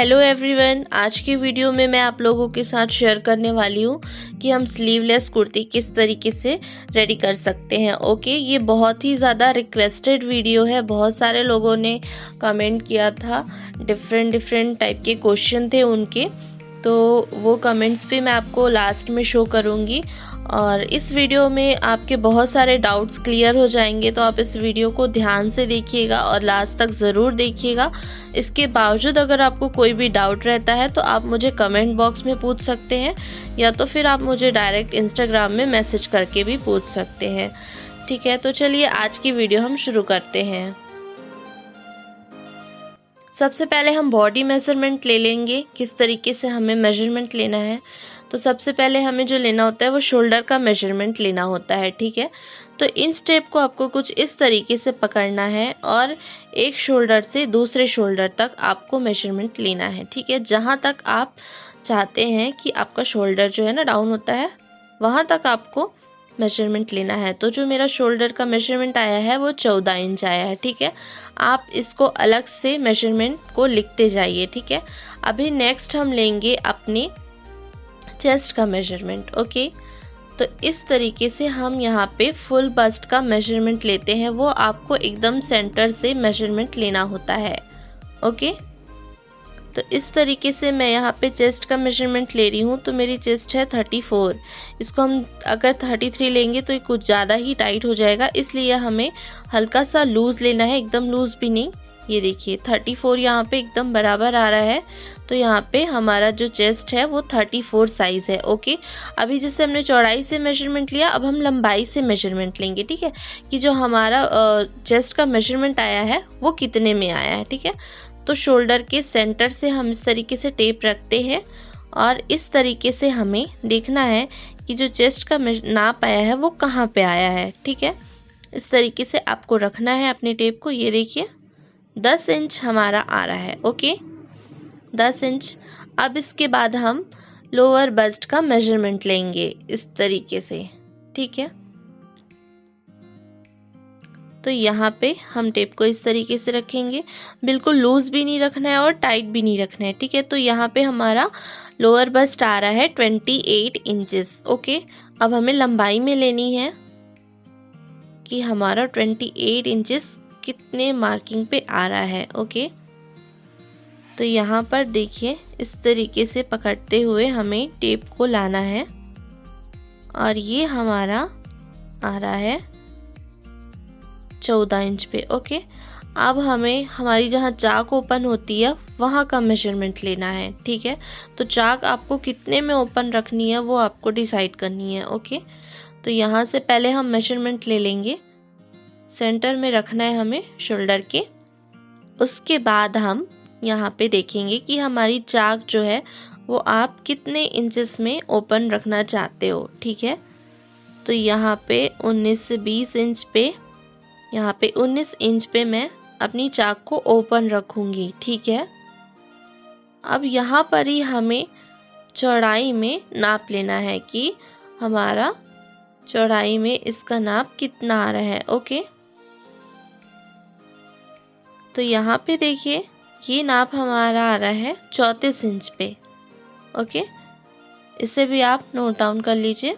Hello everyone, आज की video में मैं आप लोगों के साथ शेयर करने वाली हूँ कि हम स्लीवलेस कुर्ती किस तरीके से रेडी कर सकते हैं। ओके, ये बहुत ही ज़्यादा रिक्वेस्टेड वीडियो है। बहुत सारे लोगों ने कमेंट किया था, डिफरेंट टाइप के क्वेश्चन थे उनके, तो वो कमेंट्स भी मैं आपको लास्ट में शो करूँगी और इस वीडियो में आपके बहुत सारे डाउट्स क्लियर हो जाएंगे। तो आप इस वीडियो को ध्यान से देखिएगा और लास्ट तक ज़रूर देखिएगा। इसके बावजूद अगर आपको कोई भी डाउट रहता है तो आप मुझे कमेंट बॉक्स में पूछ सकते हैं या तो फिर आप मुझे डायरेक्ट इंस्टाग्राम में मैसेज करके भी पूछ सकते हैं। ठीक है, तो चलिए आज की वीडियो हम शुरू करते हैं। सबसे पहले हम बॉडी मेजरमेंट ले लेंगे, किस तरीके से हमें मेजरमेंट लेना है। तो सबसे पहले हमें जो लेना होता है वो शोल्डर का मेजरमेंट लेना होता है। ठीक है, तो इन स्टेप को आपको कुछ इस तरीके से पकड़ना है और एक शोल्डर से दूसरे शोल्डर तक आपको मेजरमेंट लेना है। ठीक है, जहाँ तक आप चाहते हैं कि आपका शोल्डर जो है ना डाउन होता है, वहाँ तक आपको मेजरमेंट लेना है। तो जो मेरा शोल्डर का मेजरमेंट आया है वो 14 इंच आया है। ठीक है, आप इसको अलग से मेजरमेंट को लिखते जाइए। ठीक है, अभी नेक्स्ट हम लेंगे अपने चेस्ट का मेजरमेंट। ओके, तो इस तरीके से हम यहाँ पे फुल बस्ट का मेजरमेंट लेते हैं। वो आपको एकदम सेंटर से मेजरमेंट लेना होता है। ओके, तो इस तरीके से मैं यहाँ पे चेस्ट का मेजरमेंट ले रही हूँ। तो मेरी चेस्ट है 34। इसको हम अगर 33 लेंगे तो ये कुछ ज़्यादा ही टाइट हो जाएगा, इसलिए हमें हल्का सा लूज़ लेना है, एकदम लूज़ भी नहीं। ये देखिए 34 यहाँ पे एकदम बराबर आ रहा है। तो यहाँ पे हमारा जो चेस्ट है वो 34 साइज़ है। ओके, अभी जैसे हमने चौड़ाई से मेजरमेंट लिया, अब हम लंबाई से मेजरमेंट लेंगे। ठीक है, कि जो हमारा चेस्ट का मेजरमेंट आया है वो कितने में आया है। ठीक है, तो शोल्डर के सेंटर से हम इस तरीके से टेप रखते हैं और इस तरीके से हमें देखना है कि जो चेस्ट का नाप आया है वो कहाँ पे आया है। ठीक है, इस तरीके से आपको रखना है अपने टेप को। ये देखिए 10 इंच हमारा आ रहा है। Okay, 10 inch. अब इसके बाद हम लोअर बस्ट का मेजरमेंट लेंगे इस तरीके से। ठीक है, तो यहाँ पे हम टेप को इस तरीके से रखेंगे, बिल्कुल लूज भी नहीं रखना है और टाइट भी नहीं रखना है। ठीक है, तो यहाँ पे हमारा लोअर बस्ट आ रहा है 28 इंचेस। ओके, अब हमें लंबाई में लेनी है कि हमारा 28 इंचेस कितने मार्किंग पे आ रहा है। ओके, तो यहाँ पर देखिए इस तरीके से पकड़ते हुए हमें टेप को लाना है और ये हमारा आ रहा है 14 इंच पे। ओके, अब हमें हमारी जहाँ चाक ओपन होती है वहाँ का मेजरमेंट लेना है। ठीक है, तो चाक आपको कितने में ओपन रखनी है वो आपको डिसाइड करनी है। ओके, तो यहाँ से पहले हम मेजरमेंट ले लेंगे, सेंटर में रखना है हमें शोल्डर के। उसके बाद हम यहाँ पे देखेंगे कि हमारी चाक जो है वो आप कितने इंचेस में ओपन रखना चाहते हो। ठीक है, तो यहाँ पे 19 से 20 इंच पे, यहाँ पे 19 इंच पे मैं अपनी चाक को ओपन रखूंगी। ठीक है, अब यहाँ पर ही हमें चौड़ाई में नाप लेना है कि हमारा चौड़ाई में इसका नाप कितना आ रहा है। ओके, तो यहाँ पे देखिए ये नाप हमारा आ रहा है 34 इंच पे। ओके, इसे भी आप नोट डाउन कर लीजिए।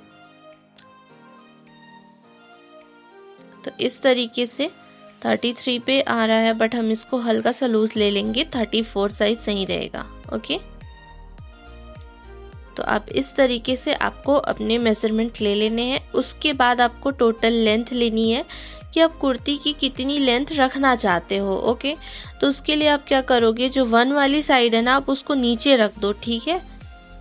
तो इस तरीके से 33 पे आ रहा है, बट हम इसको हल्का सा लूज ले लेंगे, 34 साइज सही रहेगा। ओके, तो आप इस तरीके से आपको अपने मेजरमेंट ले लेने हैं। उसके बाद आपको टोटल लेंथ लेनी है कि आप कुर्ती की कितनी लेंथ रखना चाहते हो। ओके, तो उसके लिए आप क्या करोगे, जो 1 वाली साइड है ना आप उसको नीचे रख दो। ठीक है,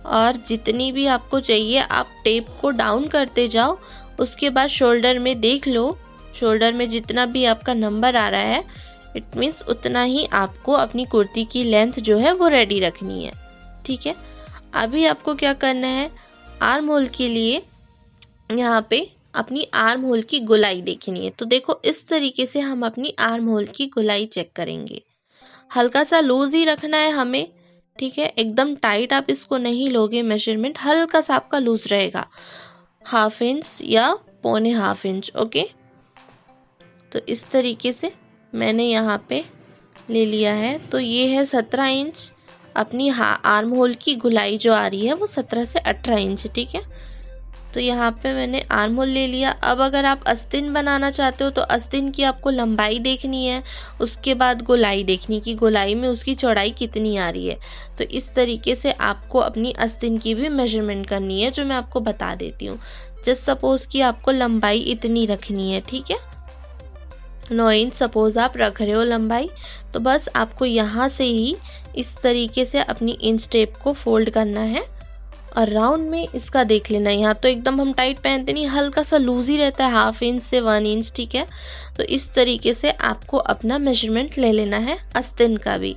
और जितनी भी आपको चाहिए आप टेप को डाउन करते जाओ। उसके बाद शोल्डर में देख लो, शोल्डर में जितना भी आपका नंबर आ रहा है इट मीन्स उतना ही आपको अपनी कुर्ती की लेंथ जो है वो रेडी रखनी है। ठीक है, अभी आपको क्या करना है, आर्म होल के लिए यहाँ पे अपनी आर्म होल की गोलाई देखनी है। तो देखो इस तरीके से हम अपनी आर्म होल की गोलाई चेक करेंगे। हल्का सा लूज ही रखना है हमें। ठीक है, एकदम टाइट आप इसको नहीं लोगे मेजरमेंट, हल्का सा आपका लूज रहेगा, 1/2 इंच या 1.25 इंच। ओके, तो इस तरीके से मैंने यहाँ पे ले लिया है। तो ये है 17 इंच अपनी आर्म होल की गुलाई जो आ रही है वो 17 से 18 इंच, ठीक है। तो यहाँ पे मैंने आर्म होल ले लिया। अब अगर आप आस्तीन बनाना चाहते हो तो आस्तीन की आपको लंबाई देखनी है, उसके बाद गोलाई देखनी कि गोलाई में उसकी चौड़ाई कितनी आ रही है। तो इस तरीके से आपको अपनी आस्तीन की भी मेजरमेंट करनी है, जो मैं आपको बता देती हूँ। जस्ट सपोज कि आपको लंबाई इतनी रखनी है, ठीक है, 9 इंच सपोज आप रख रहे हो लंबाई, तो बस आपको यहाँ से ही इस तरीके से अपनी इंच टेप को फोल्ड करना है और राउंड में इसका देख लेना। यहाँ तो एकदम हम टाइट पहनते नहीं, हल्का सा लूज ही रहता है, 1/2 इंच से 1 इंच, ठीक है। तो इस तरीके से आपको अपना मेजरमेंट ले लेना है आस्तीन का भी।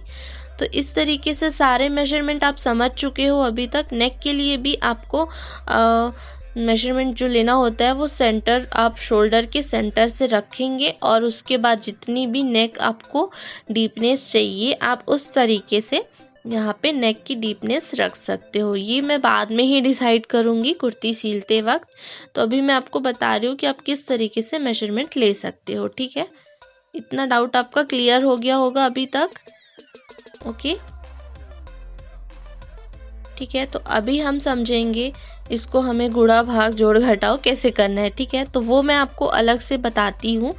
तो इस तरीके से सारे मेजरमेंट आप समझ चुके हो अभी तक। नेक के लिए भी आपको मेजरमेंट जो लेना होता है वो सेंटर, आप शोल्डर के सेंटर से रखेंगे और उसके बाद जितनी भी नेक आपको डीपनेस चाहिए आप उस तरीके से यहाँ पे नेक की डीपनेस रख सकते हो। ये मैं बाद में ही डिसाइड करूँगी कुर्ती सिलते वक्त। तो अभी मैं आपको बता रही हूँ कि आप किस तरीके से मेजरमेंट ले सकते हो, ठीक है। इतना डाउट आपका क्लियर हो गया होगा अभी तक, ओके, ठीक है। तो अभी हम समझेंगे इसको हमें गुणा भाग जोड़ घटाव कैसे करना है, ठीक है। तो वो मैं आपको अलग से बताती हूँ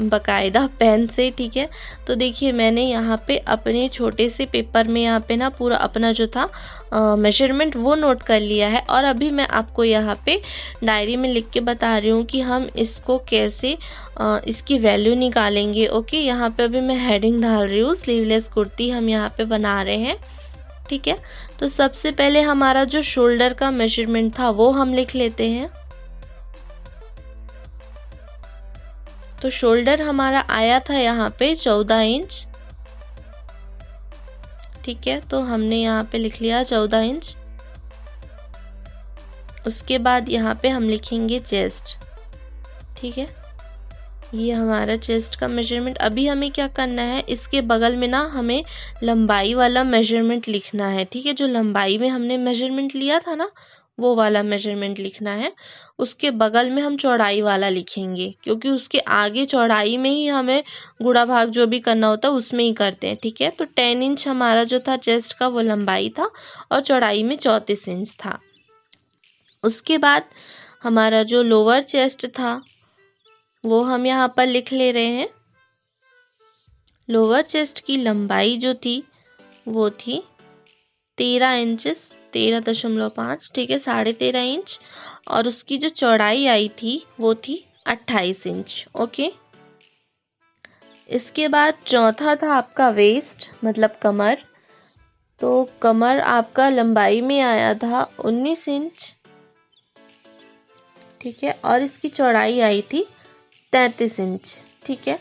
बकायदा पेन से, ठीक है। तो देखिए मैंने यहाँ पे अपने छोटे से पेपर में यहाँ पे ना पूरा अपना जो था मेजरमेंट वो नोट कर लिया है। और अभी मैं आपको यहाँ पे डायरी में लिख के बता रही हूँ कि हम इसको कैसे इसकी वैल्यू निकालेंगे, ओके। यहाँ पे अभी मैं हेडिंग डाल रही हूँ, स्लीवलेस कुर्ती हम यहाँ पे बना रहे हैं, ठीक है। तो सबसे पहले हमारा जो शोल्डर का मेजरमेंट था वो हम लिख लेते हैं। तो शोल्डर हमारा आया था यहाँ पे 14 इंच, ठीक है। तो हमने यहाँ पे लिख लिया 14 इंच। उसके बाद यहाँ पे हम लिखेंगे चेस्ट, ठीक है। ये हमारा चेस्ट का मेजरमेंट। अभी हमें क्या करना है, इसके बगल में ना हमें लंबाई वाला मेजरमेंट लिखना है, ठीक है। जो लंबाई में हमने मेजरमेंट लिया था ना वो वाला मेजरमेंट लिखना है। उसके बगल में हम चौड़ाई वाला लिखेंगे, क्योंकि उसके आगे चौड़ाई में ही हमें गुणा भाग जो भी करना होता है उसमें ही करते हैं, ठीक है। तो 10 इंच हमारा जो था चेस्ट का वो लंबाई था और चौड़ाई में 34 इंच था। उसके बाद हमारा जो लोअर चेस्ट था वो हम यहाँ पर लिख ले रहे हैं। लोअर चेस्ट की लंबाई जो थी वो थी 13 इंचेस, 13.5, ठीक है, 13.5 इंच। और उसकी जो चौड़ाई आई थी वो थी 28 इंच, ओके। इसके बाद चौथा था आपका वेस्ट, मतलब कमर। तो कमर आपका लंबाई में आया था 19 इंच, ठीक है। और इसकी चौड़ाई आई थी 33 इंच, ठीक है।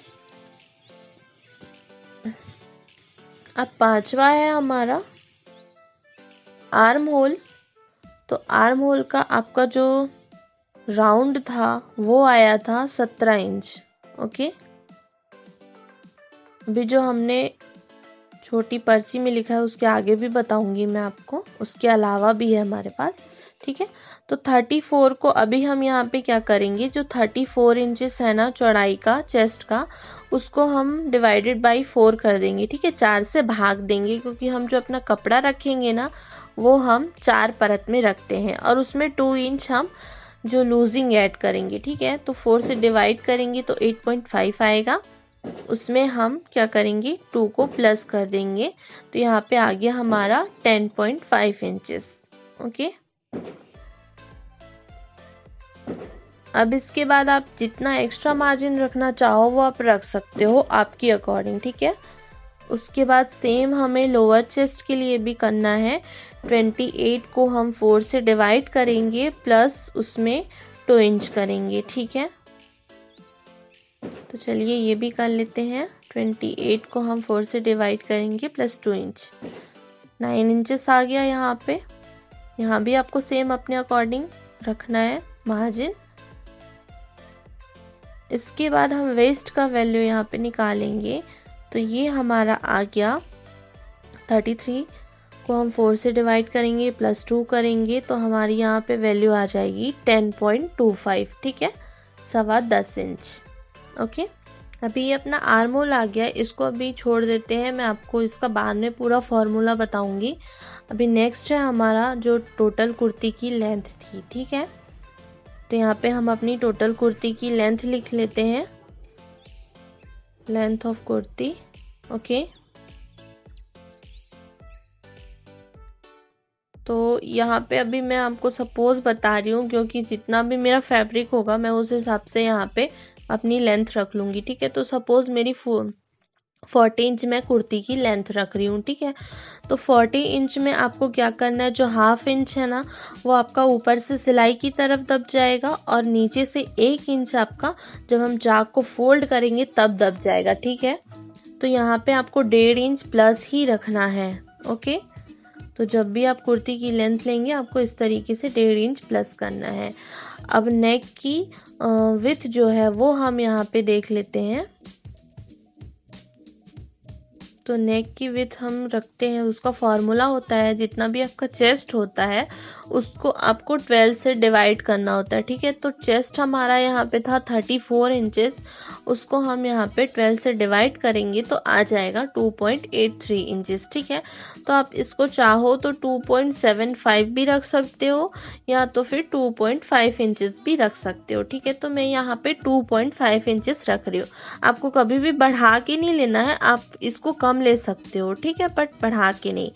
अब पांचवा है हमारा आर्म होल। तो आर्म होल का आपका जो राउंड था वो आया था 17 इंच, ओके। अभी जो हमने छोटी पर्ची में लिखा है उसके आगे भी बताऊंगी मैं आपको, उसके अलावा भी है हमारे पास, ठीक है। तो 34 को अभी हम यहाँ पे क्या करेंगे, जो 34 इंचेस है ना चौड़ाई का चेस्ट का, उसको हम डिवाइडेड बाई 4 कर देंगे, ठीक है। 4 से भाग देंगे, क्योंकि हम जो अपना कपड़ा रखेंगे ना वो हम 4 परत में रखते हैं और उसमें 2 इंच हम जो लूजिंग ऐड करेंगे, ठीक है। तो 4 से डिवाइड करेंगे तो 8.5 आएगा। उसमें हम क्या करेंगे, 2 को प्लस कर देंगे, तो यहाँ पे आ गया हमारा 10.5 इंचेस, ओके। अब इसके बाद आप जितना एक्स्ट्रा मार्जिन रखना चाहो वो आप रख सकते हो आपकी अकॉर्डिंग, ठीक है। उसके बाद सेम हमें लोअर चेस्ट के लिए भी करना है। 28 को हम 4 से डिवाइड करेंगे प्लस उसमें 2 इंच करेंगे, ठीक है। तो चलिए ये भी कर लेते हैं। 28 को हम 4 से डिवाइड करेंगे प्लस 2 इंच, 9 इंचेस आ गया यहाँ पे। यहाँ भी आपको सेम अपने अकॉर्डिंग रखना है मार्जिन। इसके बाद हम वेस्ट का वैल्यू यहाँ पे निकालेंगे। तो ये हमारा आ गया 33 को हम 4 से डिवाइड करेंगे प्लस 2 करेंगे तो हमारी यहाँ पे वैल्यू आ जाएगी 10.25, ठीक है, 10.25 इंच, ओके। अभी ये अपना आर्म होल आ गया है, इसको अभी छोड़ देते हैं, मैं आपको इसका बाद में पूरा फॉर्मूला बताऊंगी। अभी नेक्स्ट है हमारा जो टोटल कुर्ती की लेंथ थी, ठीक है। तो यहाँ पे हम अपनी टोटल कुर्ती की लेंथ लिख लेते हैं, लेंथ ऑफ कुर्ती, ओके। तो यहाँ पे अभी मैं आपको सपोज बता रही हूँ, क्योंकि जितना भी मेरा फैब्रिक होगा मैं उस हिसाब से यहाँ पे अपनी लेंथ रख लूँगी, ठीक है। तो सपोज मेरी 40 इंच मैं कुर्ती की लेंथ रख रही हूँ, ठीक है। तो 40 इंच में आपको क्या करना है, जो हाफ इंच है ना वो आपका ऊपर से सिलाई की तरफ दब जाएगा और नीचे से 1 इंच आपका जब हम जाग को फोल्ड करेंगे तब दब जाएगा, ठीक है। तो यहाँ पे आपको 1.5 इंच प्लस ही रखना है, ओके। तो जब भी आप कुर्ती की लेंथ लेंगे आपको इस तरीके से 1.5 इंच प्लस करना है। अब नेक की विड्थ जो है वो हम यहाँ पे देख लेते हैं। तो नेक की विड्थ हम रखते हैं, उसका फॉर्मूला होता है जितना भी आपका चेस्ट होता है उसको आपको 12 से डिवाइड करना होता है, ठीक है। तो चेस्ट हमारा यहाँ पे था 34 इंचेस, उसको हम यहाँ पे 12 से डिवाइड करेंगे तो आ जाएगा 2.83 इंचेस, ठीक है। तो आप इसको चाहो तो 2.75 भी रख सकते हो या तो फिर 2.5 इंचेस भी रख सकते हो, ठीक है। तो मैं यहाँ पे 2.5 इंचेस रख रही हूँ। आपको कभी भी बढ़ा के नहीं लेना है, आप इसको कम ले सकते हो, ठीक है, बट बढ़ा के नहीं।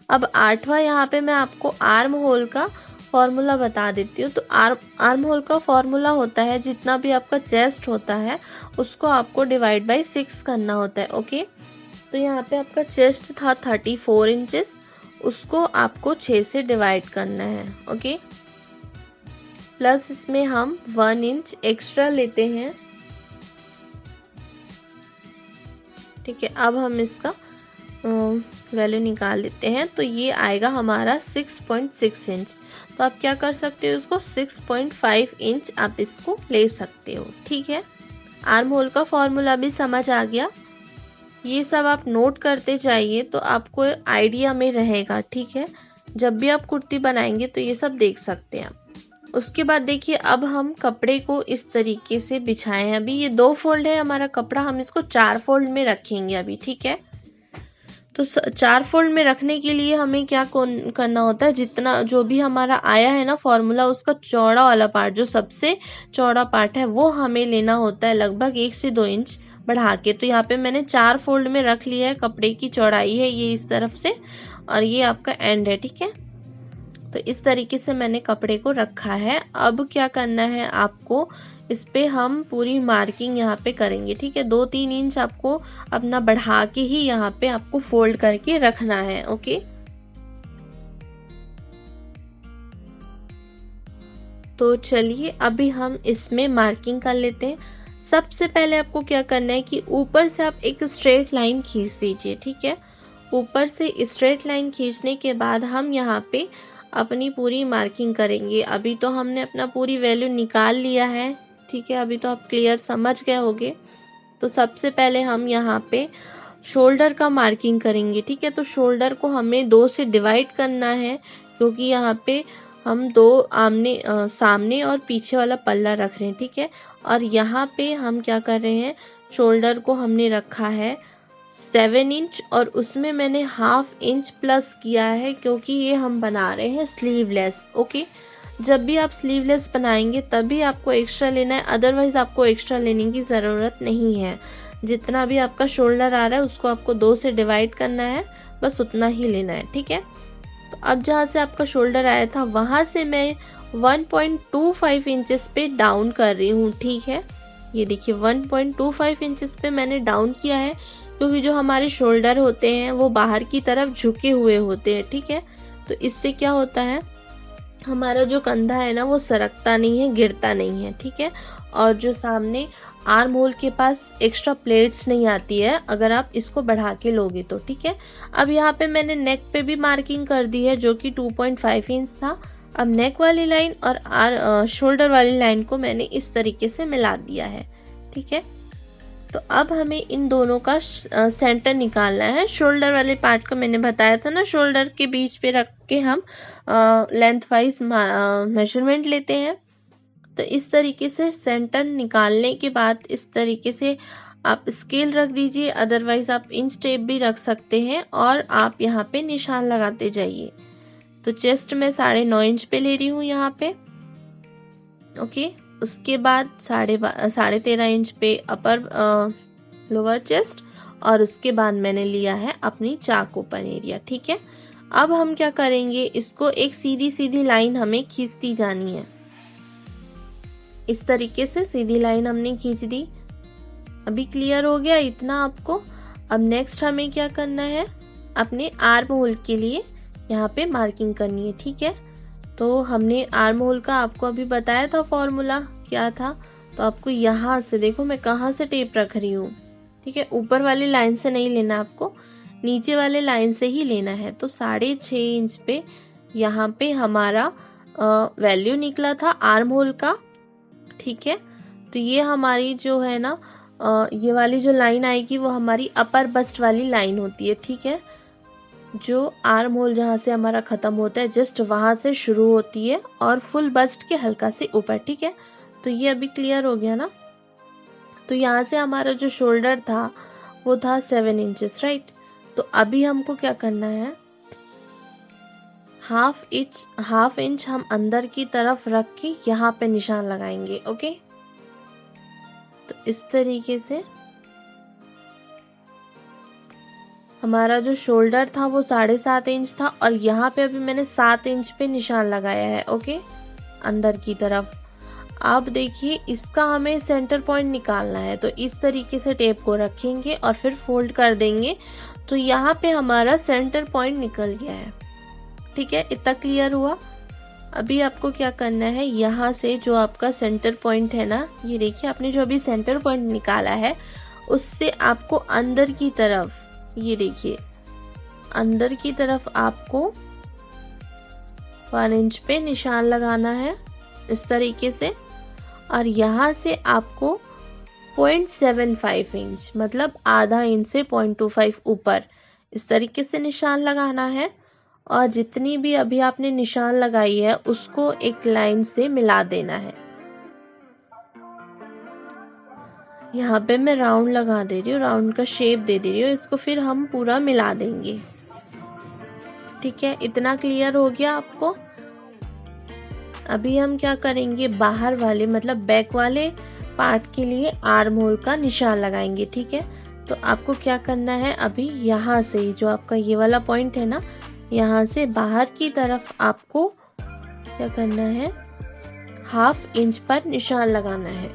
अब 8वां यहाँ पे मैं आपको आर्म होल का फॉर्मूला बता देती हूँ। तो आर्म होल का फॉर्मूला होता है जितना भी आपका चेस्ट होता है उसको आपको डिवाइड बाय 6 करना होता है, ओके। तो यहाँ पे आपका चेस्ट था 34 इंचेस, उसको आपको 6 से डिवाइड करना है, ओके। प्लस इसमें हम 1 इंच एक्स्ट्रा लेते हैं, ठीक है। अब हम इसका वैल्यू निकाल लेते हैं, तो ये आएगा हमारा 6.6 इंच। तो आप क्या कर सकते हो, इसको 6.5 इंच आप इसको ले सकते हो, ठीक है। आर्म होल का फॉर्मूला भी समझ आ गया। ये सब आप नोट करते जाइए तो आपको आइडिया में रहेगा, ठीक है। जब भी आप कुर्ती बनाएंगे तो ये सब देख सकते हैं आप। उसके बाद देखिए अब हम कपड़े को इस तरीके से बिछाए हैं। अभी ये 2 फोल्ड है हमारा कपड़ा, हम इसको 4 फोल्ड में रखेंगे अभी, ठीक है। तो 4 फोल्ड में रखने के लिए हमें क्या करना होता है, जितना जो भी हमारा आया है ना फॉर्मूला, उसका चौड़ा वाला पार्ट, जो सबसे चौड़ा पार्ट है वो हमें लेना होता है लगभग 1 से 2 इंच बढ़ा के। तो यहाँ पे मैंने 4 फोल्ड में रख लिया है, कपड़े की चौड़ाई है ये इस तरफ से और ये आपका एंड है, ठीक है। तो इस तरीके से मैंने कपड़े को रखा है। अब क्या करना है आपको, इस पे हम पूरी मार्किंग यहाँ पे करेंगे, ठीक है। 2-3 इंच आपको अपना बढ़ा के ही यहाँ पे आपको फोल्ड करके रखना है, ओके। तो चलिए अभी हम इसमें मार्किंग कर लेते हैं। सबसे पहले आपको क्या करना है कि ऊपर से आप एक स्ट्रेट लाइन खींच दीजिए, ठीक है। ऊपर से स्ट्रेट लाइन खींचने के बाद हम यहाँ पे अपनी पूरी मार्किंग करेंगे। अभी तो हमने अपना पूरी वैल्यू निकाल लिया है, ठीक है। अभी तो आप क्लियर समझ गए होंगे। तो सबसे पहले हम यहाँ पे शोल्डर का मार्किंग करेंगे, ठीक है। तो शोल्डर को हमें 2 से डिवाइड करना है, क्योंकि यहाँ पे हम 2 सामने और पीछे वाला पल्ला रख रहे हैं, ठीक है। और यहाँ पे हम क्या कर रहे हैं, शोल्डर को हमने रखा है 7 इंच और उसमें मैंने हाफ इंच प्लस किया है, क्योंकि ये हम बना रहे हैं स्लीवलेस, ओके। जब भी आप स्लीवलेस बनाएंगे तभी आपको एक्स्ट्रा लेना है, अदरवाइज आपको एक्स्ट्रा लेने की ज़रूरत नहीं है। जितना भी आपका शोल्डर आ रहा है उसको आपको 2 से डिवाइड करना है, बस उतना ही लेना है, ठीक है। तो अब जहाँ से आपका शोल्डर आया था वहाँ से मैं 1.25 इंचेस पे डाउन कर रही हूँ, ठीक है। ये देखिए 1.25 इंचेस पे मैंने डाउन किया है, क्योंकि जो हमारे शोल्डर होते हैं वो बाहर की तरफ झुके हुए होते हैं, ठीक है। तो इससे क्या होता है, हमारा जो कंधा है ना वो सरकता नहीं है, गिरता नहीं है, ठीक है। और जो सामने आर्म होल के पास एक्स्ट्रा प्लेट्स नहीं आती है अगर आप इसको बढ़ा के लोगे तो, ठीक है। अब यहाँ पे मैंने नेक पे भी मार्किंग कर दी है, जो कि 2.5 इंच था। अब नेक वाली लाइन और शोल्डर वाली लाइन को मैंने इस तरीके से मिला दिया है, ठीक है। तो अब हमें इन दोनों का सेंटर निकालना है। शोल्डर वाले पार्ट को मैंने बताया था ना, शोल्डर के बीच पे रख के हम लेंथ वाइज मेजरमेंट लेते हैं। तो इस तरीके से सेंटर निकालने के बाद इस तरीके से आप स्केल रख दीजिए, अदरवाइज आप इंच टेप भी रख सकते हैं और आप यहाँ पे निशान लगाते जाइए। तो चेस्ट में 9.5 इंच पे ले रही हूँ यहाँ पे। ओके, उसके बाद 13.5 इंच पे अपर लोअर चेस्ट, और उसके बाद मैंने लिया है अपनी चाक ओपन एरिया। ठीक है, अब हम क्या करेंगे, इसको एक सीधी सीधी लाइन हमें खींचती जानी है। इस तरीके से सीधी लाइन हमने खींच दी। अभी क्लियर हो गया इतना आपको। अब नेक्स्ट हमें क्या करना है, अपने आर्म होल के लिए यहाँ पे मार्किंग करनी है। ठीक है, तो हमने आर्म होल का आपको अभी बताया था फॉर्मूला क्या था। तो आपको यहाँ से देखो मैं कहाँ से टेप रख रही हूँ। ठीक है, ऊपर वाली लाइन से नहीं लेना, आपको नीचे वाले लाइन से ही लेना है। तो 6.5 इंच पे यहाँ पे हमारा वैल्यू निकला था आर्म होल का। ठीक है, तो ये हमारी जो है ना ये वाली जो लाइन आएगी वो हमारी अपर बस्ट वाली लाइन होती है। ठीक है, जो आर्म होल जहाँ से हमारा खत्म होता है जस्ट वहां से शुरू होती है और फुल बस्ट के हल्का से ऊपर। ठीक है, तो ये अभी क्लियर हो गया ना। तो यहाँ से हमारा जो शोल्डर था वो था 7 इंचेस, राइट। तो अभी हमको क्या करना है, हाफ इंच हम अंदर की तरफ रख के यहाँ पे निशान लगाएंगे। ओके, तो इस तरीके से हमारा जो शोल्डर था वो 7.5 इंच था और यहाँ पे अभी मैंने 7 इंच पे निशान लगाया है। ओके, अंदर की तरफ। अब देखिए इसका हमें सेंटर पॉइंट निकालना है, तो इस तरीके से टेप को रखेंगे और फिर फोल्ड कर देंगे। तो यहाँ पे हमारा सेंटर पॉइंट निकल गया है। ठीक है, इतना क्लियर हुआ। अभी आपको क्या करना है, यहाँ से जो आपका सेंटर पॉइंट है ना, ये देखिए आपने जो अभी सेंटर पॉइंट निकाला है उससे आपको अंदर की तरफ, ये देखिए अंदर की तरफ आपको 1 इंच पे निशान लगाना है इस तरीके से। और यहाँ से आपको 0.75 इंच मतलब आधा इंच से 0.25 ऊपर इस तरीके से निशान लगाना है। और जितनी भी अभी आपने निशान लगाई है उसको एक लाइन से मिला देना है। यहाँ पे मैं राउंड लगा दे रही हूँ, राउंड का शेप दे दे रही हूँ, इसको फिर हम पूरा मिला देंगे। ठीक है, इतना क्लियर हो गया आपको। अभी हम क्या करेंगे, बाहर वाले मतलब बैक वाले पार्ट के लिए आर्म होल का निशान लगाएंगे। ठीक है, तो आपको क्या करना है, अभी यहाँ से जो आपका ये वाला पॉइंट है ना, यहाँ से बाहर की तरफ आपको क्या करना है, हाफ इंच पर निशान लगाना है।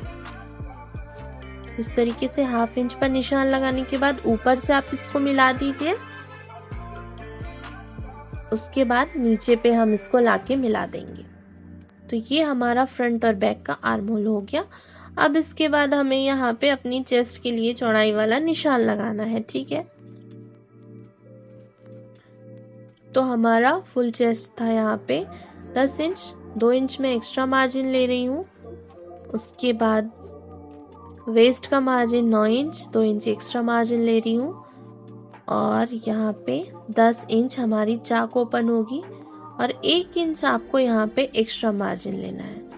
इस तरीके से हाफ इंच पर निशान लगाने के बाद ऊपर से आप इसको मिला दीजिए। उसके बाद नीचे पे हम इसको लाके मिला देंगे। तो ये हमारा फ्रंट और बैक का आर्म होल हो गया। अब इसके बाद हमें यहाँ पे अपनी चेस्ट के लिए चौड़ाई वाला निशान लगाना है। ठीक है, तो हमारा फुल चेस्ट था यहाँ पे 10 इंच, 2 इंच में एक्स्ट्रा मार्जिन ले रही हूँ। उसके बाद वेस्ट का margin 9 inch, 2 inch extra margin ले रही हूँ। और यहाँ पे 10 इंच हमारी चाक ओपन होगी और 1 इंच आपको यहाँ पे एक्स्ट्रा मार्जिन लेना है।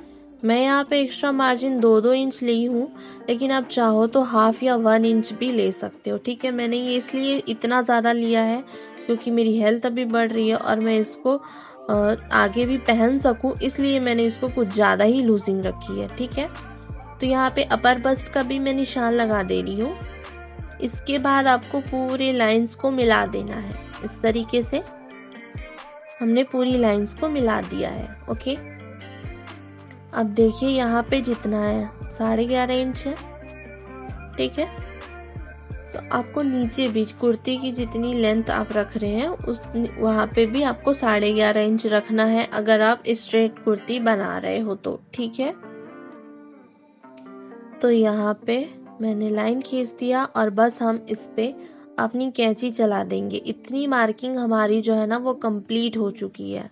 मैं यहाँ पे एक्स्ट्रा मार्जिन 2-2 इंच ली हूँ, लेकिन आप चाहो तो हाफ या 1 इंच भी ले सकते हो। ठीक है, मैंने ये इसलिए इतना ज़्यादा लिया है क्योंकि मेरी हेल्थ अभी बढ़ रही है और मैं इसको आगे भी पहन सकूँ, इसलिए मैंने इसको कुछ ज़्यादा ही लूजिंग रखी है। ठीक है, तो यहाँ पे अपर बस्ट का भी मैं निशान लगा दे रही हूँ। इसके बाद आपको पूरे लाइंस को मिला देना है। इस तरीके से हमने पूरी लाइंस को मिला दिया है। ओके, अब देखिए यहाँ पे जितना है 11.5 इंच है। ठीक है, तो आपको नीचे भी कुर्ती की जितनी लेंथ आप रख रहे हैं उस वहाँ पे भी आपको 11.5 इंच रखना है अगर आप स्ट्रेट कुर्ती बना रहे हो तो। ठीक है, तो यहाँ पे मैंने लाइन खींच दिया और बस हम इस पे अपनी कैंची चला देंगे। इतनी मार्किंग हमारी जो है ना वो कंप्लीट हो चुकी है।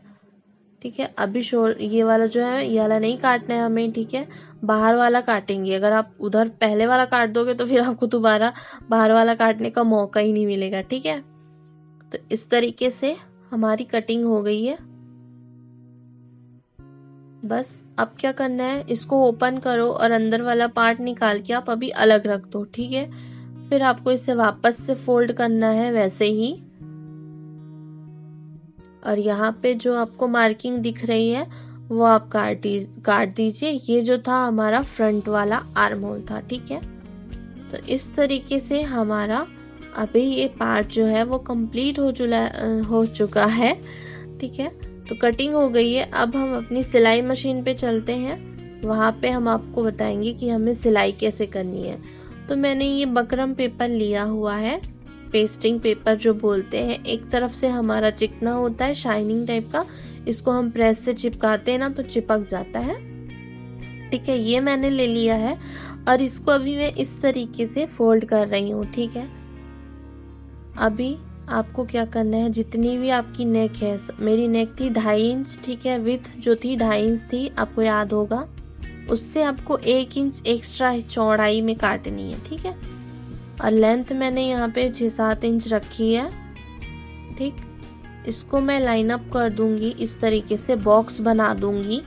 ठीक है, अभी ये वाला जो है ये वाला नहीं काटना है हमें। ठीक है, बाहर वाला काटेंगे। अगर आप उधर पहले वाला काट दोगे तो फिर आपको दोबारा बाहर वाला काटने का मौका ही नहीं मिलेगा। ठीक है, तो इस तरीके से हमारी कटिंग हो गई है। बस अब क्या करना है, इसको ओपन करो और अंदर वाला पार्ट निकाल के आप अभी अलग रख दो। ठीक है, फिर आपको इसे वापस से फोल्ड करना है वैसे ही। और यहाँ पे जो आपको मार्किंग दिख रही है वो आप काट दीजिए। ये जो था हमारा फ्रंट वाला आर्म होल था, ठीक है। तो इस तरीके से हमारा अभी ये पार्ट जो है वो कंप्लीट हो चुका है, ठीक है। तो कटिंग हो गई है। अब हम अपनी सिलाई मशीन पे चलते हैं, वहाँ पे हम आपको बताएंगे कि हमें सिलाई कैसे करनी है। तो मैंने ये बकरम पेपर लिया हुआ है, पेस्टिंग पेपर जो बोलते हैं। एक तरफ से हमारा चिकना होता है, शाइनिंग टाइप का, इसको हम प्रेस से चिपकाते हैं ना तो चिपक जाता है, ठीक है। ये मैंने ले लिया है और इसको अभी मैं इस तरीके से फोल्ड कर रही हूँ, ठीक है। अभी आपको क्या करना है, जितनी भी आपकी नेक है, मेरी नेक थी 2.5 इंच, ठीक है। विथ जो थी 2.5 इंच थी, आपको याद होगा। उससे आपको 1 इंच एक्स्ट्रा चौड़ाई में काटनी है, ठीक है। और लेंथ मैंने यहाँ पे 6-7 इंच रखी है, ठीक। इसको मैं लाइन अप कर दूंगी, इस तरीके से बॉक्स बना दूंगी।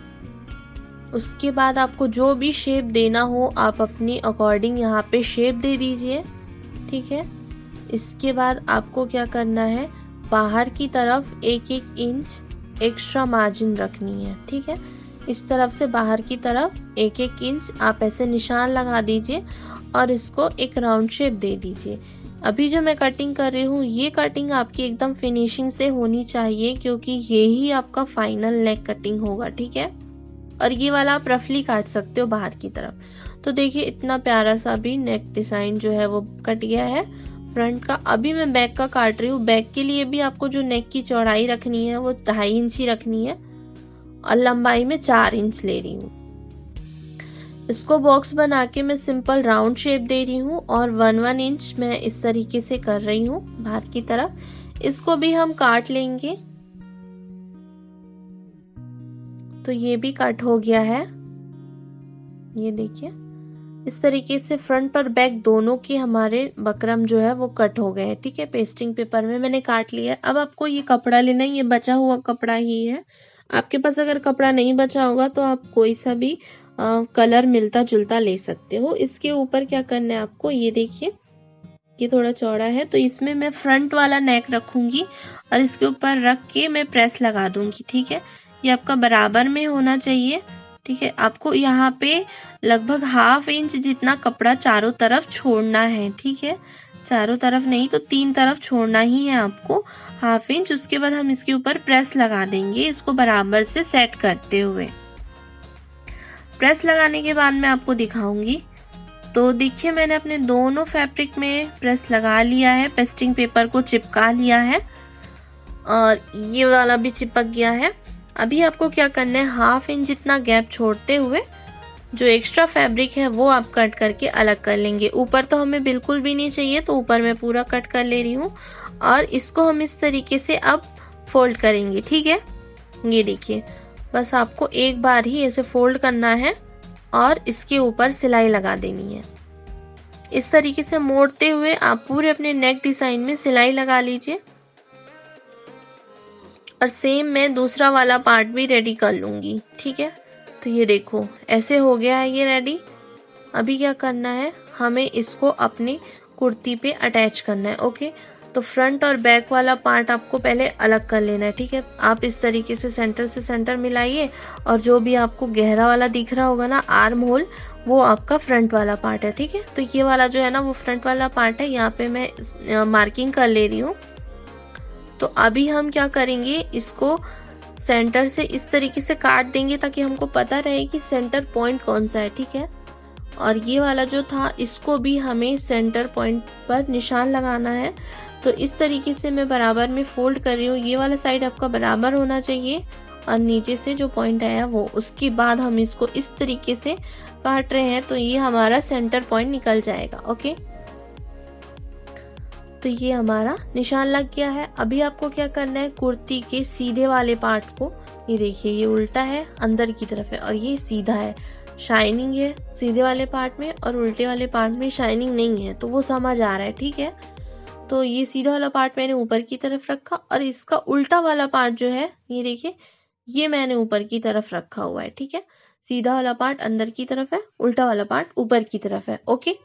उसके बाद आपको जो भी शेप देना हो आप अपनी अकॉर्डिंग यहाँ पे शेप दे दीजिए, ठीक है। इसके बाद आपको क्या करना है, बाहर की तरफ 1-1 इंच एक्स्ट्रा मार्जिन रखनी है, ठीक है। इस तरफ से बाहर की तरफ 1-1 इंच आप ऐसे निशान लगा दीजिए और इसको एक राउंड शेप दे दीजिए। अभी जो मैं कटिंग कर रही हूँ, ये कटिंग आपकी एकदम फिनिशिंग से होनी चाहिए, क्योंकि ये ही आपका फाइनल नेक कटिंग होगा, ठीक है। और ये वाला आप रफली काट सकते हो बाहर की तरफ। तो देखिए इतना प्यारा सा भी नेक डिजाइन जो है वो कट गया है फ्रंट का। अभी मैं बैक का काट रही हूँ। बैक के लिए भी आपको जो नेक की चौड़ाई रखनी है वो 2.5 इंच ही रखनी है और लंबाई में 4 इंच ले रही हूँ। इसको बॉक्स बना के मैं सिंपल राउंड शेप दे रही हूँ और 1-1 इंच मैं इस तरीके से कर रही हूँ बाहर की तरफ। इसको भी हम काट लेंगे। तो ये भी कट हो गया है, ये देखिए इस तरीके से फ्रंट और बैक दोनों की हमारे बकरम जो है वो कट हो गए हैं, ठीक है। पेस्टिंग पेपर में मैंने काट लिया है। अब आपको ये कपड़ा लेना है, ये बचा हुआ कपड़ा ही है। आपके पास अगर कपड़ा नहीं बचा होगा तो आप कोई सा भी कलर मिलता जुलता ले सकते हो। इसके ऊपर क्या करना है आपको, ये देखिए ये थोड़ा चौड़ा है तो इसमें मैं फ्रंट वाला नेक रखूंगी और इसके ऊपर रख के मैं प्रेस लगा दूंगी, ठीक है। ये आपका बराबर में होना चाहिए, ठीक है। आपको यहाँ पे लगभग 1/2 इंच जितना कपड़ा चारों तरफ छोड़ना है, ठीक है। चारों तरफ नहीं तो 3 तरफ छोड़ना ही है आपको 1/2 इंच। उसके बाद हम इसके ऊपर प्रेस लगा देंगे, इसको बराबर से सेट करते हुए। प्रेस लगाने के बाद मैं आपको दिखाऊंगी। तो देखिए मैंने अपने दोनों फैब्रिक में प्रेस लगा लिया है, पेस्टिंग पेपर को चिपका लिया है और ये वाला भी चिपक गया है। अभी आपको क्या करना है, 1/2 इंच जितना गैप छोड़ते हुए जो एक्स्ट्रा फैब्रिक है वो आप कट करके अलग कर लेंगे। ऊपर तो हमें बिल्कुल भी नहीं चाहिए, तो ऊपर मैं पूरा कट कर ले रही हूँ और इसको हम इस तरीके से अब फोल्ड करेंगे, ठीक है। ये देखिए बस आपको एक बार ही ऐसे फोल्ड करना है और इसके ऊपर सिलाई लगा देनी है। इस तरीके से मोड़ते हुए आप पूरे अपने नेक डिजाइन में सिलाई लगा लीजिए और सेम मैं दूसरा वाला पार्ट भी रेडी कर लूंगी, ठीक है। तो ये देखो ऐसे हो गया है ये रेडी। अभी क्या करना है, हमें इसको अपनी कुर्ती पे अटैच करना है, ओके। तो फ्रंट और बैक वाला पार्ट आपको पहले अलग कर लेना है, ठीक है। आप इस तरीके से सेंटर मिलाइए और जो भी आपको गहरा वाला दिख रहा होगा ना आर्म होल, वो आपका फ्रंट वाला पार्ट है, ठीक है। तो ये वाला जो है ना वो फ्रंट वाला पार्ट है, यहाँ पे मैं मार्किंग कर ले रही हूँ। तो अभी हम क्या करेंगे, इसको सेंटर से इस तरीके से काट देंगे ताकि हमको पता रहे कि सेंटर पॉइंट कौन सा है, ठीक है। और ये वाला जो था इसको भी हमें सेंटर पॉइंट पर निशान लगाना है। तो इस तरीके से मैं बराबर में फोल्ड कर रही हूँ। ये वाला साइड आपका बराबर होना चाहिए और नीचे से जो पॉइंट आया वो, उसके बाद हम इसको इस तरीके से काट रहे हैं तो ये हमारा सेंटर पॉइंट निकल जाएगा, ओके। तो ये हमारा निशान लग गया है। अभी आपको क्या करना है, कुर्ती के सीधे वाले पार्ट को, ये देखिए ये उल्टा है अंदर की तरफ है और ये सीधा है, शाइनिंग है सीधे वाले पार्ट में और उल्टे वाले पार्ट में शाइनिंग नहीं है, तो वो समझ आ रहा है, ठीक है। तो ये सीधा वाला पार्ट मैंने ऊपर की तरफ रखा और इसका उल्टा वाला पार्ट जो है ये देखिए ये मैंने ऊपर की तरफ रखा हुआ है, ठीक है। सीधा वाला पार्ट अंदर की तरफ है, उल्टा वाला पार्ट ऊपर की तरफ है, ओके।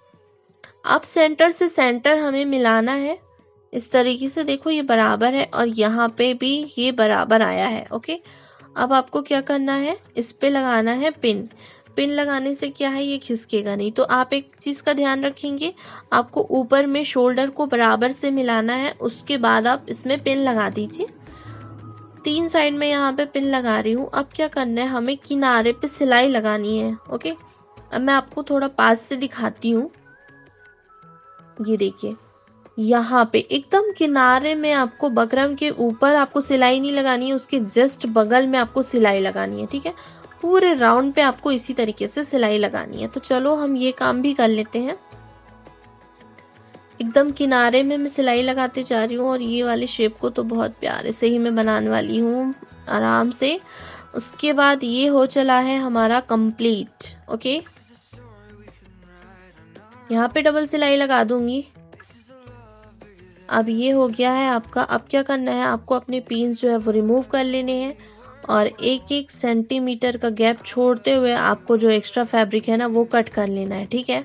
अब सेंटर से सेंटर हमें मिलाना है इस तरीके से। देखो ये बराबर है और यहाँ पे भी ये बराबर आया है। ओके, अब आपको क्या करना है, इस पे लगाना है पिन। पिन लगाने से क्या है, ये खिसकेगा नहीं। तो आप एक चीज का ध्यान रखेंगे, आपको ऊपर में शोल्डर को बराबर से मिलाना है, उसके बाद आप इसमें पिन लगा दीजिए। 3 साइड में यहाँ पे पिन लगा रही हूँ। अब क्या करना है, हमें किनारे पे सिलाई लगानी है। ओके, अब मैं आपको थोड़ा पास से दिखाती हूँ। ये देखिए, यहाँ पे एकदम किनारे में आपको बकरम के ऊपर आपको सिलाई नहीं लगानी है, उसके जस्ट बगल में आपको सिलाई लगानी है। ठीक है, पूरे राउंड पे आपको इसी तरीके से सिलाई लगानी है। तो चलो हम ये काम भी कर लेते हैं। एकदम किनारे में मैं सिलाई लगाते जा रही हूँ और ये वाली शेप को तो बहुत प्यारे से ही मैं बनाने वाली हूँ आराम से। उसके बाद ये हो चला है हमारा कंप्लीट। ओके, यहाँ पे डबल सिलाई लगा दूंगी। अब ये हो गया है आपका। अब क्या करना है, आपको अपने पिन्स जो है वो रिमूव कर लेने हैं और 1-1 सेंटीमीटर का गैप छोड़ते हुए आपको जो एक्स्ट्रा फैब्रिक है ना वो कट कर लेना है। ठीक है,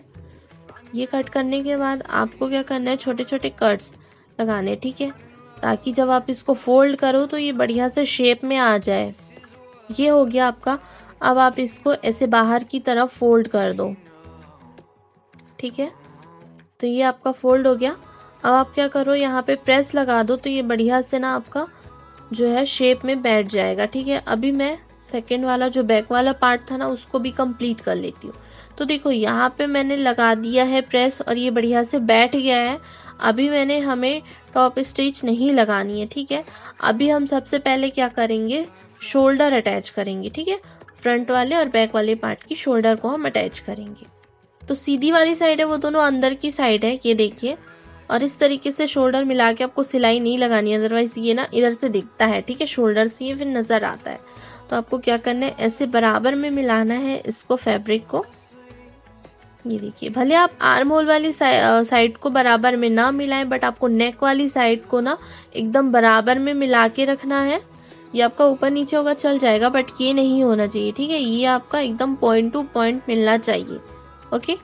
ये कट करने के बाद आपको क्या करना है, छोटे छोटे कट्स लगाने। ठीक है, ताकि जब आप इसको फोल्ड करो तो ये बढ़िया से शेप में आ जाए। ये हो गया आपका। अब आप इसको ऐसे बाहर की तरफ फोल्ड कर दो। ठीक है, तो ये आपका फोल्ड हो गया। अब आप क्या करो, यहाँ पे प्रेस लगा दो तो ये बढ़िया से ना आपका जो है शेप में बैठ जाएगा। ठीक है, अभी मैं सेकंड वाला जो बैक वाला पार्ट था ना उसको भी कंप्लीट कर लेती हूँ। तो देखो यहाँ पे मैंने लगा दिया है प्रेस और ये बढ़िया से बैठ गया है। अभी हमें टॉप स्टिच नहीं लगानी है। ठीक है, अभी हम सबसे पहले क्या करेंगे, शोल्डर अटैच करेंगे। ठीक है, फ्रंट वाले और बैक वाले पार्ट की शोल्डर को हम अटैच करेंगे। तो सीधी वाली साइड है वो दोनों अंदर की साइड है, ये देखिए। और इस तरीके से शोल्डर मिला के आपको सिलाई नहीं लगानी है, अदरवाइज ये ना इधर से दिखता है। ठीक है, शोल्डर से ये फिर नजर आता है। तो आपको क्या करना है, ऐसे बराबर में मिलाना है इसको, फैब्रिक को। ये देखिए, भले आप आर्म होल वाली साइड को बराबर में ना मिलाएं, बट आपको नेक वाली साइड को ना एकदम बराबर में मिला के रखना है। ये आपका ऊपर नीचे होगा चल जाएगा, बट ये नहीं होना चाहिए। ठीक है, ये आपका एकदम पॉइंट टू पॉइंट मिलना चाहिए। ओके,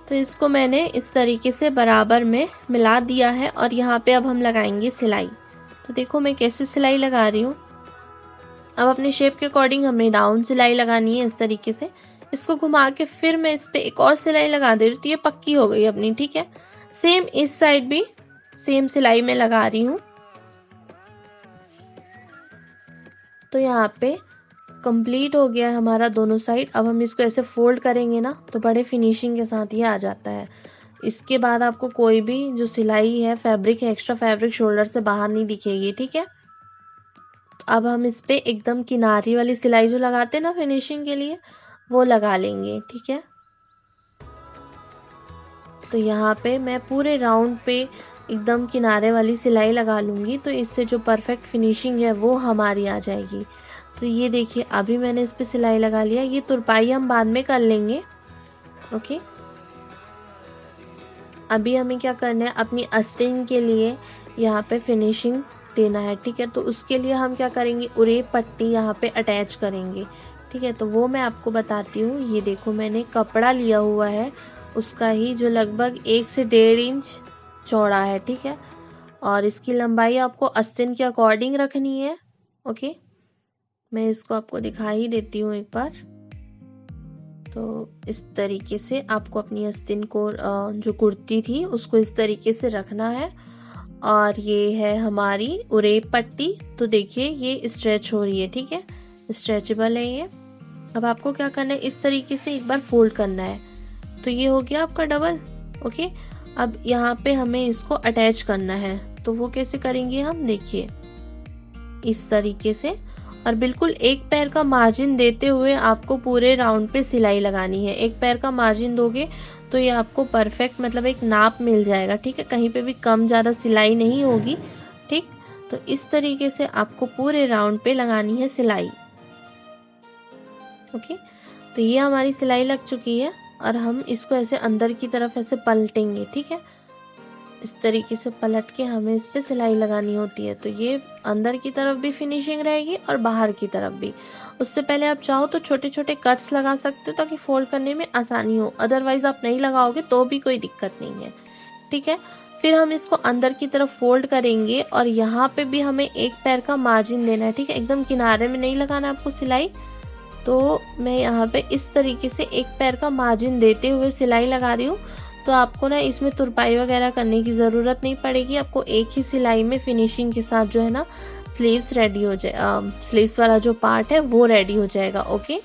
तो इसको मैंने इस तरीके से बराबर में मिला दिया है और यहाँ पे अब हम लगाएंगे सिलाई। तो देखो मैं कैसे सिलाई लगा रही हूँ। अब अपने शेप के अकॉर्डिंग हमें डाउन सिलाई लगानी है इस तरीके से। इसको घुमा के फिर मैं इस पे एक और सिलाई लगा दे रही हूँ, तो ये पक्की हो गई अपनी। ठीक है, सेम इस साइड भी सेम सिलाई में लगा रही हूँ। तो यहाँ पे कंप्लीट हो गया है हमारा दोनों साइड। अब हम इसको ऐसे फोल्ड करेंगे ना तो बड़े फिनिशिंग के साथ ये आ जाता है। इसके बाद आपको कोई भी जो सिलाई है, फैब्रिक है, एक्स्ट्रा फैब्रिक शोल्डर से बाहर नहीं दिखेगी। ठीक है, तो अब हम इस पे एकदम किनारी वाली सिलाई जो लगाते हैं ना फिनिशिंग के लिए, वो लगा लेंगे। ठीक है, तो यहाँ पे मैं पूरे राउंड पे एकदम किनारे वाली सिलाई लगा लूंगी, तो इससे जो परफेक्ट फिनिशिंग है वो हमारी आ जाएगी। तो ये देखिए, अभी मैंने इस पे सिलाई लगा लिया। ये तुरपाई हम बाद में कर लेंगे। ओके, अभी हमें क्या करना है, अपनी आस्तीन के लिए यहाँ पे फिनिशिंग देना है। ठीक है, तो उसके लिए हम क्या करेंगे, उरेप पट्टी यहाँ पे अटैच करेंगे। ठीक है, तो वो मैं आपको बताती हूँ। ये देखो, मैंने कपड़ा लिया हुआ है उसका ही जो लगभग 1 से 1.5 इंच चौड़ा है। ठीक है, और इसकी लंबाई आपको आस्तीन के अकॉर्डिंग रखनी है। ओके, मैं इसको आपको दिखा ही देती हूँ एक बार। तो इस तरीके से आपको अपनी आस्तीन को जो कुर्ती थी उसको इस तरीके से रखना है। और ये है हमारी उरेप पट्टी। तो देखिए ये स्ट्रेच हो रही है। ठीक है, स्ट्रेचेबल है ये। अब आपको क्या करना है, इस तरीके से एक बार फोल्ड करना है। तो ये हो गया आपका डबल। ओके, अब यहाँ पे हमें इसको अटैच करना है। तो वो कैसे करेंगे हम, देखिए इस तरीके से। और बिल्कुल एक पैर का मार्जिन देते हुए आपको पूरे राउंड पे सिलाई लगानी है। एक पैर का मार्जिन दोगे तो ये आपको परफेक्ट मतलब एक नाप मिल जाएगा। ठीक है, कहीं पे भी कम ज़्यादा सिलाई नहीं होगी। ठीक, तो इस तरीके से आपको पूरे राउंड पे लगानी है सिलाई। ओके, तो ये हमारी सिलाई लग चुकी है और हम इसको ऐसे अंदर की तरफ ऐसे पलटेंगे। ठीक है, इस तरीके से पलट के हमें इस पे सिलाई लगानी होती है। तो ये अंदर की तरफ भी फिनिशिंग रहेगी और बाहर की तरफ भी। उससे पहले आप चाहो तो छोटे छोटे कट्स लगा सकते हो ताकि फोल्ड करने में आसानी हो, अदरवाइज आप नहीं लगाओगे तो भी कोई दिक्कत नहीं है, ठीक है। फिर हम इसको अंदर की तरफ फोल्ड करेंगे और यहाँ पे भी हमें एक पैर का मार्जिन लेना है, ठीक है। एकदम किनारे में नहीं लगाना आपको सिलाई। तो मैं यहाँ पे इस तरीके से एक पैर का मार्जिन देते हुए सिलाई लगा रही हूँ। तो आपको ना इसमें तुरपाई वगैरह करने की ज़रूरत नहीं पड़ेगी, आपको एक ही सिलाई में फिनिशिंग के साथ जो है ना स्लीव्स रेडी हो जाए, स्लीव्स वाला जो पार्ट है वो रेडी हो जाएगा। ओके,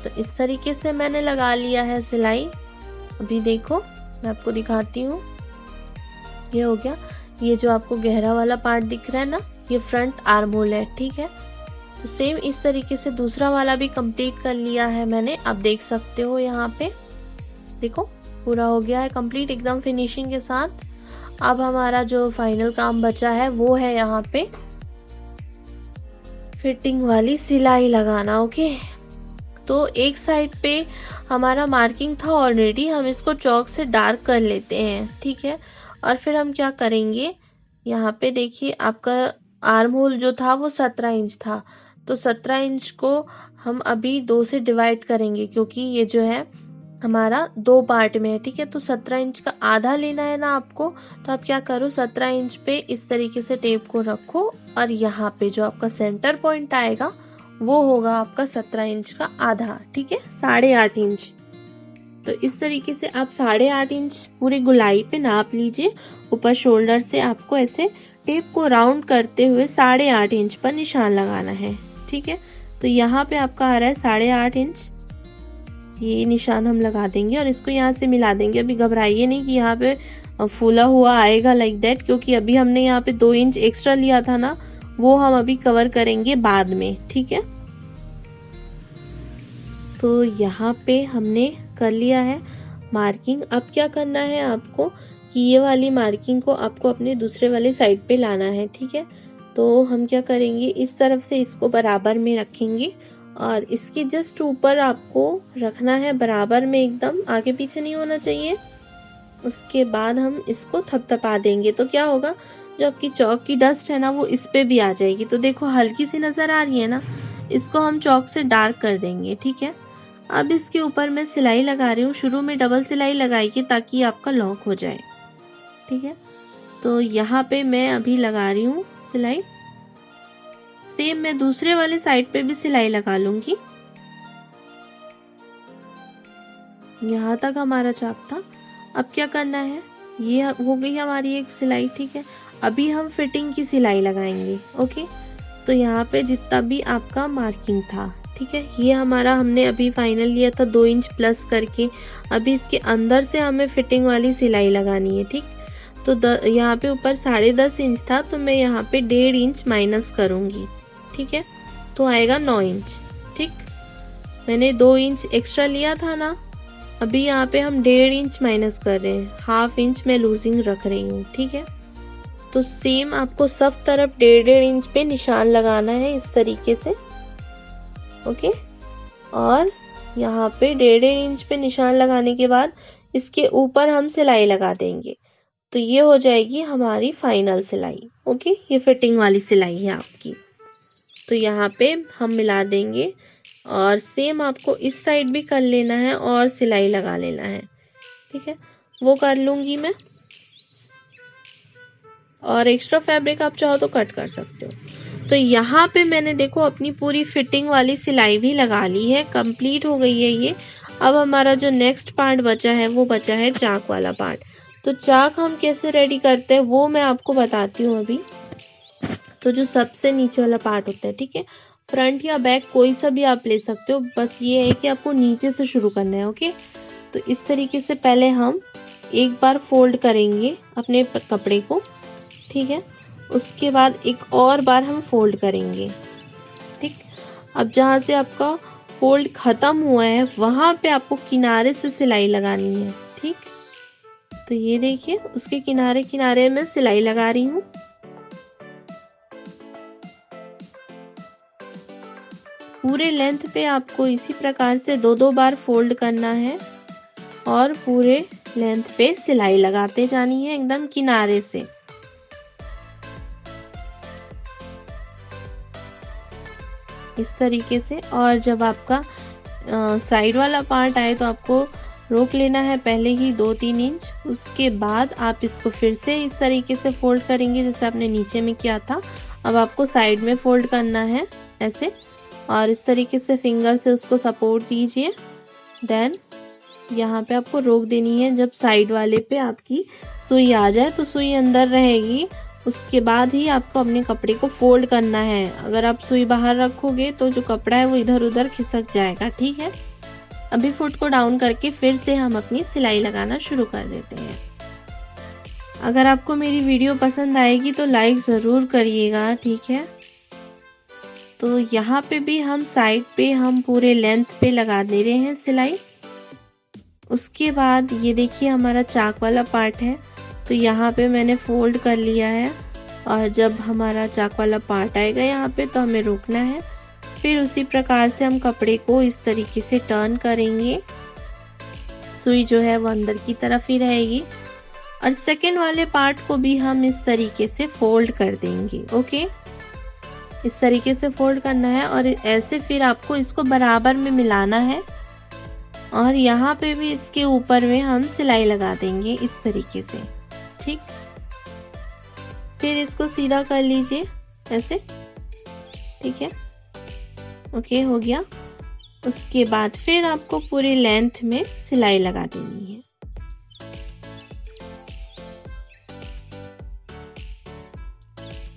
तो इस तरीके से मैंने लगा लिया है सिलाई। अभी देखो मैं आपको दिखाती हूँ, ये हो गया। ये जो आपको गहरा वाला पार्ट दिख रहा है ना, ये फ्रंट आर्म होल है, ठीक है। तो सेम इस तरीके से दूसरा वाला भी कंप्लीट कर लिया है मैंने। आप देख सकते हो यहाँ पे, देखो पूरा हो गया है कंप्लीट एकदम फिनिशिंग के साथ। अब हमारा जो फाइनल काम बचा है वो है यहाँ पे फिटिंग वाली सिलाई लगाना। ओके, तो एक साइड पे हमारा मार्किंग था ऑलरेडी, हम इसको चौक से डार्क कर लेते हैं, ठीक है। और फिर हम क्या करेंगे, यहाँ पे देखिए आपका आर्म होल जो था वो 17 इंच था, तो 17 इंच को हम अभी 2 से डिवाइड करेंगे क्योंकि ये जो है हमारा 2 पार्ट में है, ठीक है। तो 17 इंच का आधा लेना है ना आपको, तो आप क्या करो 17 इंच पे इस तरीके से टेप को रखो और यहाँ पे जो आपका सेंटर पॉइंट आएगा वो होगा आपका 17 इंच का आधा, ठीक है, 8.5 इंच। तो इस तरीके से आप 8.5 इंच पूरी गुलाई पे नाप लीजिए। ऊपर शोल्डर से आपको ऐसे टेप को राउंड करते हुए 8.5 इंच पर निशान लगाना है, ठीक है। तो यहाँ पे आपका आ रहा है 8.5 इंच, ये निशान हम लगा देंगे और इसको यहाँ से मिला देंगे। अभी घबराइए नहीं कि यहाँ पे फूला हुआ आएगा लाइक दैट, क्योंकि अभी हमने यहाँ पे 2 इंच एक्स्ट्रा लिया था ना, वो हम अभी कवर करेंगे बाद में, ठीक है। तो यहाँ पे हमने कर लिया है मार्किंग। अब क्या करना है आपको कि ये वाली मार्किंग को आपको अपने दूसरे वाले साइड पे लाना है, ठीक है। तो हम क्या करेंगे, इस तरफ से इसको बराबर में रखेंगे और इसके जस्ट ऊपर आपको रखना है बराबर में, एकदम आगे पीछे नहीं होना चाहिए। उसके बाद हम इसको थपथपा देंगे, तो क्या होगा, जो आपकी चौक की डस्ट है ना वो इस पे भी आ जाएगी। तो देखो हल्की सी नजर आ रही है ना, इसको हम चौक से डार्क कर देंगे, ठीक है। अब इसके ऊपर मैं सिलाई लगा रही हूँ। शुरू में डबल सिलाई लगाइए ताकि आपका लॉक हो जाए, ठीक है। तो यहाँ पे मैं अभी लगा रही हूँ सिलाई। सेम मैं दूसरे वाले साइड पे भी सिलाई लगा लूंगी। यहाँ तक हमारा चाप था। अब क्या करना है, ये हो गई हमारी एक सिलाई, ठीक है। अभी हम फिटिंग की सिलाई लगाएंगे। ओके, तो यहाँ पे जितना भी आपका मार्किंग था, ठीक है, ये हमारा हमने अभी फाइनल लिया था 2 इंच प्लस करके। अभी इसके अंदर से हमें फिटिंग वाली सिलाई लगानी है, ठीक। तो यहाँ पे ऊपर 10.5 इंच था, तो मैं यहाँ पे 1.5 इंच माइनस करूंगी, ठीक है। तो आएगा 9 इंच, ठीक। मैंने 2 इंच एक्स्ट्रा लिया था ना, अभी यहाँ पे हम 1.5 इंच माइनस कर रहे हैं, हाफ इंच मैं लूजिंग रख रही हूँ, ठीक है। तो सेम आपको सब तरफ 1.5 इंच पे निशान लगाना है इस तरीके से। ओके, और यहाँ पे 1.5 इंच पे निशान लगाने के बाद इसके ऊपर हम सिलाई लगा देंगे। तो ये हो जाएगी हमारी फाइनल सिलाई। ओके, ये फिटिंग वाली सिलाई है आपकी। तो यहाँ पे हम मिला देंगे और सेम आपको इस साइड भी कर लेना है और सिलाई लगा लेना है, ठीक है। वो कर लूंगी मैं, और एक्स्ट्रा फैब्रिक आप चाहो तो कट कर सकते हो। तो यहाँ पे मैंने देखो अपनी पूरी फिटिंग वाली सिलाई भी लगा ली है, कंप्लीट हो गई है ये। अब हमारा जो नेक्स्ट पार्ट बचा है वो बचा है चाक वाला पार्ट। तो चाक हम कैसे रेडी करते हैं वो मैं आपको बताती हूँ अभी। तो जो सबसे नीचे वाला पार्ट होता है, ठीक है, फ्रंट या बैक कोई सा भी आप ले सकते हो, बस ये है कि आपको नीचे से शुरू करना है। ओके, तो इस तरीके से पहले हम एक बार फोल्ड करेंगे अपने कपड़े को, ठीक है। उसके बाद एक और बार हम फोल्ड करेंगे, ठीक। अब जहाँ से आपका फोल्ड खत्म हुआ है वहां पे आपको किनारे से सिलाई लगानी है, ठीक। तो ये देखिए उसके किनारे किनारे में सिलाई लगा रही हूँ। पूरे लेंथ पे आपको इसी प्रकार से 2-2 बार फोल्ड करना है और पूरे लेंथ पे सिलाई लगाते जानी है एकदम किनारे से। इस तरीके से। और जब आपका साइड वाला पार्ट आए तो आपको रोक लेना है पहले ही 2-3 इंच। उसके बाद आप इसको फिर से इस तरीके से फोल्ड करेंगे जैसे आपने नीचे में किया था। अब आपको साइड में फोल्ड करना है ऐसे, और इस तरीके से फिंगर से उसको सपोर्ट दीजिए। देन यहाँ पे आपको रोक देनी है। जब साइड वाले पे आपकी सुई आ जाए तो सुई अंदर रहेगी, उसके बाद ही आपको अपने कपड़े को फोल्ड करना है। अगर आप सुई बाहर रखोगे तो जो कपड़ा है वो इधर उधर खिसक जाएगा, ठीक है। अभी फुट को डाउन करके फिर से हम अपनी सिलाई लगाना शुरू कर देते हैं। अगर आपको मेरी वीडियो पसंद आएगी तो लाइक ज़रूर करिएगा, ठीक है। तो यहाँ पे भी हम साइड पे हम पूरे लेंथ पे लगा दे रहे हैं सिलाई। उसके बाद ये देखिए हमारा चाक वाला पार्ट है, तो यहाँ पे मैंने फोल्ड कर लिया है। और जब हमारा चाक वाला पार्ट आएगा यहाँ पे तो हमें रोकना है। फिर उसी प्रकार से हम कपड़े को इस तरीके से टर्न करेंगे। सुई जो है वो अंदर की तरफ ही रहेगी। और सेकंड वाले पार्ट को भी हम इस तरीके से फोल्ड कर देंगे। ओके, इस तरीके से फोल्ड करना है और ऐसे फिर आपको इसको बराबर में मिलाना है। और यहाँ पे भी इसके ऊपर में हम सिलाई लगा देंगे इस तरीके से, ठीक। फिर इसको सीधा कर लीजिए ऐसे, ठीक है। ओके, हो गया। उसके बाद फिर आपको पूरी लेंथ में सिलाई लगा देनी है।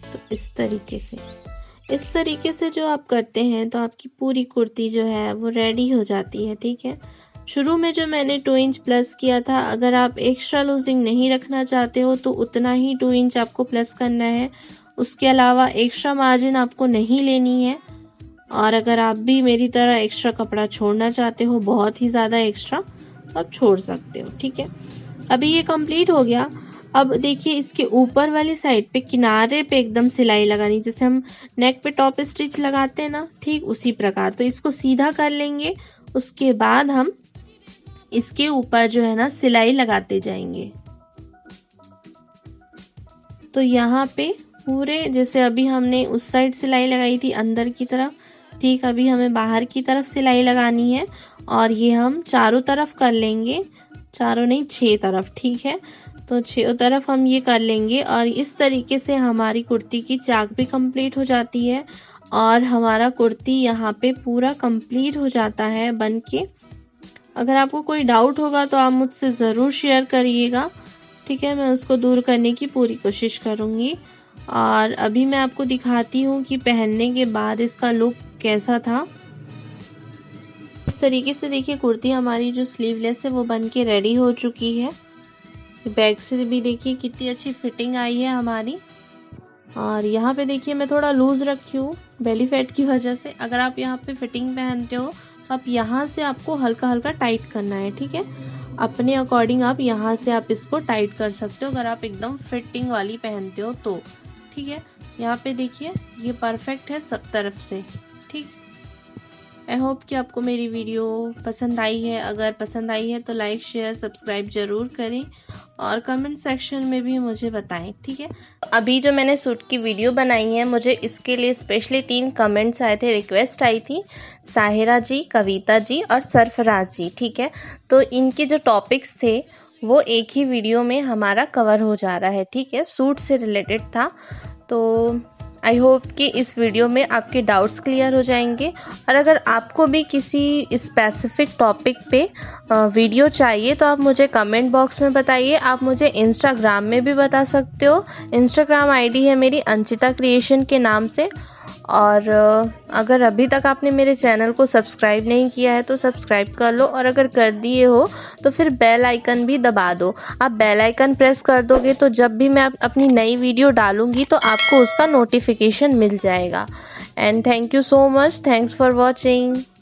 तो इस तरीके से जो आप करते हैं तो आपकी पूरी कुर्ती जो है वो रेडी हो जाती है, ठीक है। शुरू में जो मैंने 2 इंच प्लस किया था, अगर आप एक्स्ट्रा लूजिंग नहीं रखना चाहते हो तो उतना ही 2 इंच आपको प्लस करना है। उसके अलावा एक्स्ट्रा मार्जिन आपको नहीं लेनी है। और अगर आप भी मेरी तरह एक्स्ट्रा कपड़ा छोड़ना चाहते हो, बहुत ही ज़्यादा एक्स्ट्रा, तो आप छोड़ सकते हो, ठीक है। अभी ये कंप्लीट हो गया। अब देखिए इसके ऊपर वाली साइड पे किनारे पे एकदम सिलाई लगानी, जैसे हम नेक पे टॉप स्टिच लगाते हैं ना, ठीक उसी प्रकार। तो इसको सीधा कर लेंगे। उसके बाद हम इसके ऊपर जो है ना सिलाई लगाते जाएंगे। तो यहाँ पे पूरे, जैसे अभी हमने उस साइड सिलाई लगाई थी अंदर की तरफ, ठीक, अभी हमें बाहर की तरफ सिलाई लगानी है। और ये हम चारों तरफ कर लेंगे, चारों नहीं 6 तरफ, ठीक है। तो 6 तरफ हम ये कर लेंगे। और इस तरीके से हमारी कुर्ती की चाक भी कंप्लीट हो जाती है और हमारा कुर्ती यहाँ पे पूरा कंप्लीट हो जाता है बन के। अगर आपको कोई डाउट होगा तो आप मुझसे ज़रूर शेयर करिएगा, ठीक है। मैं उसको दूर करने की पूरी कोशिश करूँगी। और अभी मैं आपको दिखाती हूँ कि पहनने के बाद इसका लुक कैसा था। इस तरीके से देखिए कुर्ती हमारी जो स्लीवलेस है वो बन के रेडी हो चुकी है। बैक से भी देखिए कितनी अच्छी फिटिंग आई है हमारी। और यहाँ पे देखिए मैं थोड़ा लूज रखी हूँ बेली फैट की वजह से। अगर आप यहाँ पे फिटिंग पहनते हो तो आप यहाँ से आपको हल्का हल्का टाइट करना है, ठीक है। अपने अकॉर्डिंग आप यहाँ से आप इसको टाइट कर सकते हो अगर आप एकदम फिटिंग वाली पहनते हो तो, ठीक है। यहाँ पे देखिए ये परफेक्ट है सब तरफ से, ठीक। आई होप कि आपको मेरी वीडियो पसंद आई है। अगर पसंद आई है तो लाइक शेयर सब्सक्राइब ज़रूर करें और कमेंट सेक्शन में भी मुझे बताएं, ठीक है। अभी जो मैंने सूट की वीडियो बनाई है, मुझे इसके लिए स्पेशली 3 कमेंट्स आए थे, रिक्वेस्ट आई थी, साहिरा जी, कविता जी और सरफराज जी, ठीक है। तो इनके जो टॉपिक्स थे वो एक ही वीडियो में हमारा कवर हो जा रहा है, ठीक है। सूट से रिलेटेड था। तो आई होप कि इस वीडियो में आपके डाउट्स क्लियर हो जाएंगे। और अगर आपको भी किसी स्पेसिफिक टॉपिक पे वीडियो चाहिए तो आप मुझे कमेंट बॉक्स में बताइए। आप मुझे इंस्टाग्राम में भी बता सकते हो। इंस्टाग्राम आईडी है मेरी अंचिता क्रिएशन के नाम से। और अगर अभी तक आपने मेरे चैनल को सब्सक्राइब नहीं किया है तो सब्सक्राइब कर लो। और अगर कर दिए हो तो फिर बेल आइकन भी दबा दो। आप बेल आइकन प्रेस कर दोगे तो जब भी मैं अपनी नई वीडियो डालूंगी तो आपको उसका नोटिफिकेशन मिल जाएगा। And thank you so much, thanks for watching.